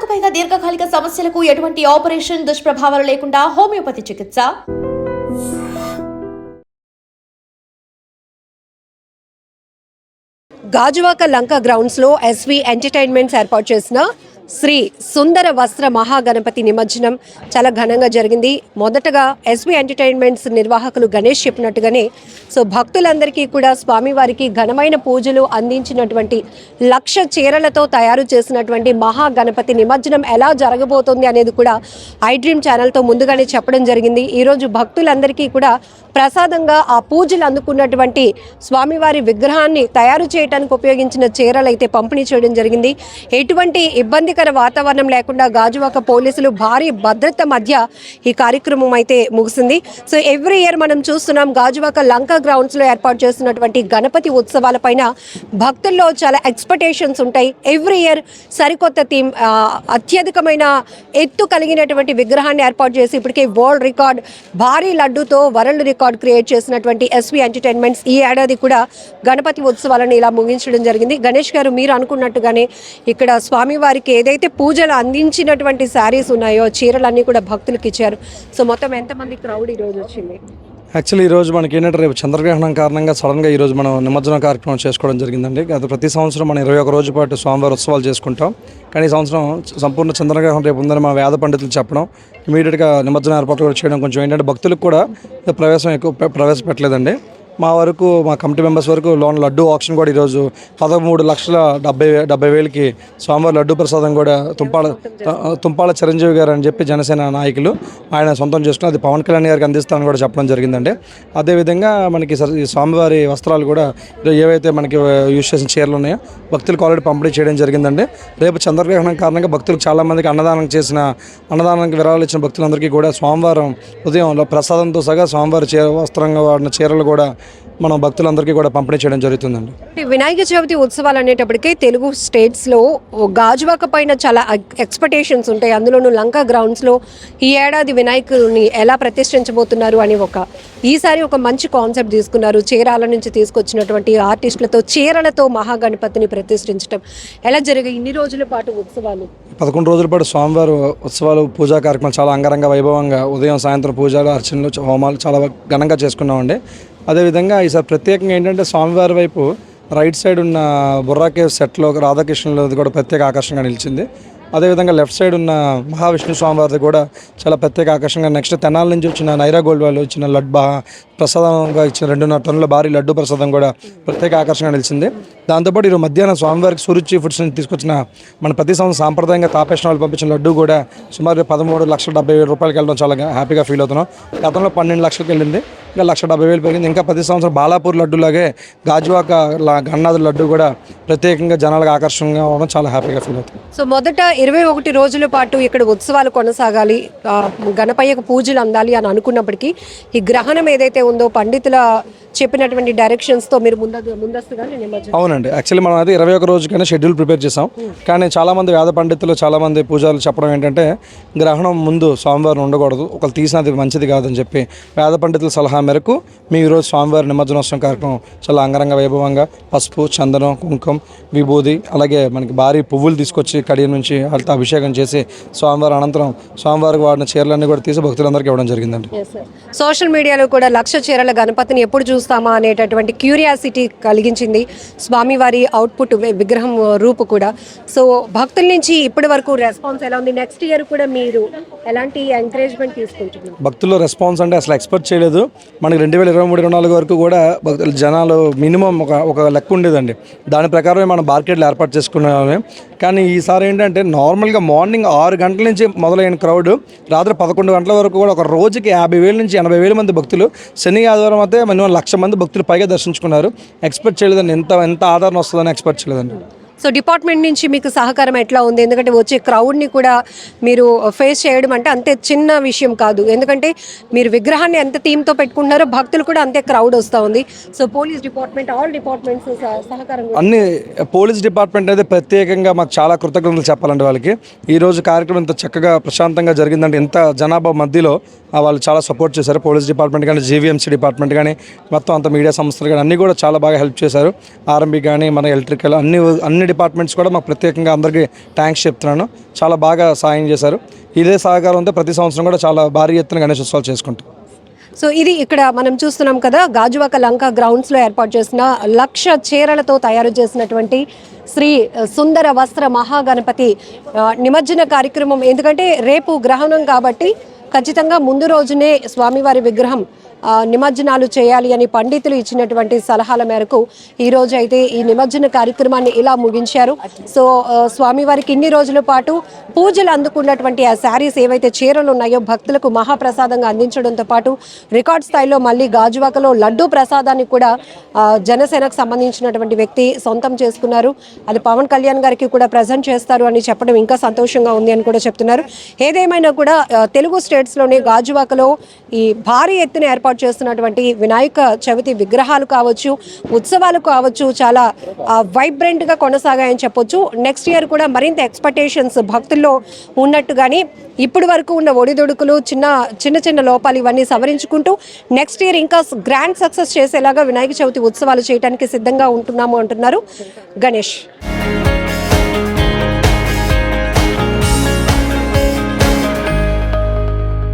వందకు పైగా దీర్ఘకాలిక సమస్యలకు ఎటువంటి ఆపరేషన్ దుష్ప్రభావాలు లేకుండా హోమియోపతి చికిత్స. గాజువాక లంక గ్రౌండ్స్ లో ఎస్వి ఎంటర్టైన్మెంట్స్ ఏర్పాటు చేసిన శ్రీ సుందర వస్త్ర మహాగణపతి నిమజ్జనం చాలా ఘనంగా జరిగింది. మొదటగా ఎస్వి ఎంటర్టైన్మెంట్స్ నిర్వాహకులు గణేష్ చెప్పినట్టుగానే భక్తులందరికీ కూడా స్వామివారికి ఘనమైన పూజలు అందించినటువంటి 1,00,000 చీరలతో తయారు చేసినటువంటి మహాగణపతి నిమజ్జనం ఎలా జరగబోతోంది అనేది కూడా ఐ డ్రీమ్ ఛానల్తో ముందుగానే చెప్పడం జరిగింది. ఈరోజు భక్తులందరికీ కూడా ప్రసాదంగా ఆ పూజలు అందుకున్నటువంటి స్వామివారి విగ్రహాన్ని తయారు చేయడానికి ఉపయోగించిన చీరలు అయితే పంపిణీ చేయడం జరిగింది. ఎటువంటి ఇబ్బందికర వాతావరణం లేకుండా గాజువాక పోలీసులు భారీ భద్రత మధ్య ఈ కార్యక్రమం అయితే ముగిసింది. సో ఎవ్రీ ఇయర్ మనం చూస్తున్నాం గాజువాక లంక గ్రౌండ్స్ లో ఏర్పాటు చేస్తున్నటువంటి గణపతి ఉత్సవాల పైన భక్తుల్లో చాలా ఎక్స్పెక్టేషన్స్ ఉంటాయి. ఎవ్రీ ఇయర్ సరికొత్త థీమ్, అత్యధికమైన ఎత్తు కలిగినటువంటి విగ్రహాన్ని ఏర్పాటు చేసి ఇప్పటికే వరల్డ్ రికార్డ్ భారీ లడ్డూతో వరల్డ్ రికార్డ్ క్రియేట్ చేసినటువంటి ఎస్వి ఎంటర్టైన్మెంట్స్ ఈ ఏడాది కూడా గణపతి ఉత్సవాలను ఇలా ముగించడం జరిగింది. గణేష్ గారు, మీరు అనుకున్నట్టుగానే ఇక్కడ స్వామివారికి ఏదైతే పూజలు అందించినటువంటి శారీస్ ఉన్నాయో చీరలన్నీ కూడా భక్తులకు ఇచ్చారు. సో మొత్తం ఎంతమంది క్రౌడ్ ఈరోజు వచ్చింది? యాక్చువల్లీ ఈరోజు మనకి ఏంటంటే రేపు చంద్రగ్రహణం కారణంగా సడన్గా ఈరోజు మనం నిమజ్జన కార్యక్రమం చేసుకోవడం జరిగిందండి. గత ప్రతి సంవత్సరం మనం 21 రోజుల పాటు స్వామివారి ఉత్సవాలు చేసుకుంటాం. కానీ ఈ సంవత్సరం సంపూర్ణ చంద్రగ్రహణం రేపు ఉందని మా వేద పండితులు చెప్పడం, ఇమీడియట్గా నిమజ్జన ఏర్పాటు కూడా చేయడం కొంచెం ఏంటంటే భక్తులకు కూడా ప్రవేశపెట్టలేదండి. మా వరకు మా కమిటీ మెంబర్స్ వరకు లోన్ లడ్డు ఆప్షన్ కూడా ఈరోజు 13,70,000కి స్వామివారి లడ్డు ప్రసాదం కూడా తుంపాల చిరంజీవి గారు అని చెప్పి జనసేన నాయకులు ఆయన సొంతం చేసుకుని అది పవన్ కళ్యాణ్ గారికి అందిస్తామని కూడా చెప్పడం జరిగిందండి. అదేవిధంగా మనకి ఈ స్వామివారి వస్త్రాలు కూడా ఏవైతే మనకి యూజ్ చేసిన చీరలు ఉన్నాయో భక్తులకు ఆల్రెడీ పంపిణీ చేయడం జరిగిందండి. రేపు చంద్రగ్రహణం కారణంగా భక్తులకు చాలామందికి అన్నదానానికి విరాళాలు ఇచ్చిన భక్తులందరికీ కూడా సోమవారం ఉదయం ప్రసాదంతో సహా స్వామివారి వస్త్రంగా వాడిన చీరలు కూడా మనం భక్తులందరికీ కూడా పంపిణీ చేయడం జరుగుతుందండి. వినాయక చవితి ఉత్సవాలు అనేటప్పటికీ తెలుగు స్టేట్స్లో గాజువాక పైన చాలా ఎక్స్పెక్టేషన్స్ ఉంటాయి. అందులోనూ లంక గ్రౌండ్స్లో ఈ ఏడాది వినాయకుడిని ఎలా ప్రతిష్ఠించబోతున్నారు అని ఈసారి ఒక మంచి కాన్సెప్ట్ తీసుకున్నారు. చీరాల నుంచి తీసుకొచ్చినటువంటి ఆర్టిస్టులతో చీరలతో మహాగణపతిని ప్రతిష్ఠించడం ఎలా జరిగాయి ఇన్ని రోజుల పాటు ఉత్సవాలు? 11 రోజుల పాటు స్వామివారి ఉత్సవాలు పూజా కార్యక్రమాలు చాలా అంగరంగ వైభవంగా ఉదయం సాయంత్రం పూజలు అర్చనలు హోమాలు చాలా ఘనంగా చేసుకున్నామండి. అదేవిధంగా ఈసారి ప్రత్యేకంగా ఏంటంటే స్వామివారి వైపు రైట్ సైడ్ ఉన్న బుర్రా కేవ్ సెట్లో రాధాకృష్ణులది కూడా ప్రత్యేక ఆకర్షణగా నిలిచింది. అదేవిధంగా లెఫ్ట్ సైడ్ ఉన్న మహావిష్ణు స్వామివారిది కూడా చాలా ప్రత్యేక ఆకర్షణగా. నెక్స్ట్ తెనాల నుంచి వచ్చిన నైరా గోల్డ్ వాళ్ళు ఇచ్చిన ప్రసాదంగా ఇచ్చిన 2.5 టన్నుల భారీ లడ్డు ప్రసాదం కూడా ప్రత్యేక ఆకర్షణగా నిలిచింది. దాంతోపాటు ఈరోజు మధ్యాహ్నం స్వామివారికి సురుచి ఫుడ్స్ నుంచి తీసుకొచ్చిన మన ప్రతి సంవత్సరం సాంప్రదాయంగా తాపేసిన వాళ్ళు పంపించిన లడ్డు కూడా సుమారు 13,70,000 రూపాయలకి వెళ్ళడం చాలా హ్యాపీగా ఫీల్ అవుతున్నాం. గతంలో 12 లక్షలకు వెళ్ళింది, ఇంకా 1,70,000 పెరిగింది. ఇంకా ప్రతి సంవత్సరం బాలాపూర్ లడ్డులాగే గాజువాక గన్నాథుల లడ్డు కూడా ప్రత్యేకంగా జనాలకు ఆకర్షణగా ఉండడం చాలా హ్యాపీగా ఫీల్ అవుతుంది. సో మొదట 21 రోజుల పాటు ఇక్కడ ఉత్సవాలు కొనసాగాలి, గణపయ్యకు పూజలు అందాలి అని అనుకున్నప్పటికీ ఈ గ్రహణం ఏదైతే ఉందో పండితుల చెప్పినటువంటి డైరెక్షన్స్తో మీరు ముందస్తుగా అవునండి. యాక్చువల్లీ మనం అయితే 21 రోజుకైనా షెడ్యూల్ ప్రిపేర్ చేసాం. కానీ చాలామంది వేద పండితులు చాలామంది పూజలు చెప్పడం ఏంటంటే గ్రహణం ముందు స్వామివారిని ఉండకూడదు, ఒకరు తీసినది మంచిది కాదని చెప్పి వేద పండితుల సలహా మేరకు మేము ఈరోజు స్వామివారి నిమజ్జనోత్సవం కార్యక్రమం చాలా అంగరంగ వైభవంగా పసుపు, చందనం, కుంకుమ, విభూది అలాగే మనకి భారీ పువ్వులు తీసుకొచ్చి కడియం నుంచి వాళ్ళతో అభిషేకం చేసి స్వామివారి అనంతరం స్వామివారికి వాడిన చీరలన్నీ కూడా తీసి భక్తులందరికీ ఇవ్వడం జరిగిందండి. సోషల్ మీడియాలో కూడా 1,00,000 చీరల గణపతిని ఎప్పుడు చూస్తామా అనేటటువంటి క్యూరియాసిటీ కలిగించింది స్వామివారి అవుట్పుట్ విగ్రహం రూపు కూడా. సో భక్తుల నుంచి ఇప్పటి వరకు రెస్పాన్స్ ఎలా ఉంది? నెక్స్ట్ ఇయర్ కూడా మీరు ఎలాంటి ఎంకరేజ్మెంట్ తీసుకుంటున్నారు? భక్తుల రెస్పాన్స్ అంటే అసలు ఎక్స్పెక్ట్ చేయలేదు. మనకి 2023-24 వరకు కూడా భక్తుల జనాలు మినిమం ఒక లెక్క ఉండేదండి. దాని ప్రకారమే మనం మార్కెట్లు ఏర్పాటు చేసుకున్నామే. కానీ ఈసారి ఏంటంటే నార్మల్గా మార్నింగ్ 6 గంటల నుంచి మొదలైన క్రౌడ్ రాత్రి 11 గంటల వరకు కూడా ఒక రోజుకి 50,000 నుంచి 80,000 మంది భక్తులు, శని ఆదివారం అయితే మినిమం 1,00,000 మంది భక్తులు పైగా దర్శించుకున్నారు. ఎక్స్పెక్ట్ చేయలేదండి, ఎంత ఆదరణ వస్తుందని ఎక్స్పెక్ట్ చేయలేదండి. సో డిపార్ట్మెంట్ నుంచి మీకు సహకారం ఎట్లా ఉంది? ఎందుకంటే వచ్చే క్రౌడ్ని కూడా మీరు ఫేస్ చేయడం అంటే అంతే చిన్న విషయం కాదు. ఎందుకంటే మీరు విగ్రహాన్ని ఎంత థీమ్తో పెట్టుకుంటున్నారో భక్తులు కూడా అంతే క్రౌడ్ వస్తూ ఉంది. So police department, all departments సహకారం అన్ని పోలీస్ డిపార్ట్మెంట్ అయితే ప్రత్యేకంగా మాకు చాలా కృతజ్ఞతలు చెప్పాలండి. వాళ్ళకి ఈరోజు కార్యక్రమం ఇంత చక్కగా ప్రశాంతంగా జరిగిందంటే ఇంత జనాభా మధ్యలో వాళ్ళు చాలా సపోర్ట్ చేశారు. పోలీస్ డిపార్ట్మెంట్ కానీ, జీవీఎంసీ డిపార్ట్మెంట్ కానీ, మొత్తం అంత మీడియా సంస్థలు కానీ అన్నీ కూడా చాలా బాగా హెల్ప్ చేశారు. ఆర్ఎంబీ కానీ, మన ఎలక్ట్రికల్ అన్ని డిపార్ట్మెంట్స్ కూడా మాకు ప్రత్యేకంగా అందరికీ థ్యాంక్స్ చెప్తున్నాను. చాలా బాగా సాయం చేశారు. ఇదే సహకారంతో ప్రతి సంవత్సరం కూడా చాలా భారీ ఎత్తున గణేష్ ఉత్సవాలు చేసుకుంటాం. సో ఇది ఇక్కడ మనం చూస్తున్నాం కదా, గాజువాక లంక గ్రౌండ్స్లో ఏర్పాటు చేసిన 1,00,000 చీరలతో తయారు చేసినటువంటి శ్రీ సుందర వస్త్ర మహాగణపతి నిమజ్జన కార్యక్రమం. ఎందుకంటే రేపు గ్రహణం కాబట్టి ఖచ్చితంగా ముందు రోజునే స్వామివారి విగ్రహం నిమజ్జనాలు చేయాలి అని పండితులు ఇచ్చినటువంటి సలహాల మేరకు ఈ రోజు అయితే ఈ నిమజ్జన కార్యక్రమాన్ని ఇలా ముగించారు. సో స్వామివారికి ఇన్ని రోజుల పాటు పూజలు అందుకున్నటువంటి ఆ శారీస్ ఏవైతే చీరలు ఉన్నాయో భక్తులకు మహాప్రసాదంగా అందించడంతో పాటు రికార్డ్ స్థాయిలో మళ్ళీ గాజువాకలో లడ్డూ ప్రసాదాన్ని కూడా జనసేనకు సంబంధించినటువంటి వ్యక్తి సొంతం చేసుకున్నారు. అది పవన్ కళ్యాణ్ గారికి కూడా ప్రజెంట్ చేస్తారు అని చెప్పడం ఇంకా సంతోషంగా ఉంది అని కూడా చెప్తున్నారు. ఏదేమైనా కూడా తెలుగు స్టేట్స్లోనే గాజువాకలో ఈ భారీ ఎత్తున ఏర్పాటు చేస్తున్నటువంటి వినాయక చవితి విగ్రహాలు కావచ్చు, ఉత్సవాలు కావచ్చు, చాలా వైబ్రెంట్గా కొనసాగాయని చెప్పొచ్చు. నెక్స్ట్ ఇయర్ కూడా మరింత ఎక్స్పెక్టేషన్స్ భక్తుల్లో ఉన్నట్టుగాని ఇప్పటి వరకు ఉన్న ఒడిదొడుకులు చిన్న లోపాలు ఇవన్నీ సవరించుకుంటూ నెక్స్ట్ ఇయర్ ఇంకా గ్రాండ్ సక్సెస్ చేసేలాగా వినాయక చవితి ఉత్సవాలు చేయడానికి సిద్ధంగా ఉంటున్నాము అంటున్నారు గణేష్.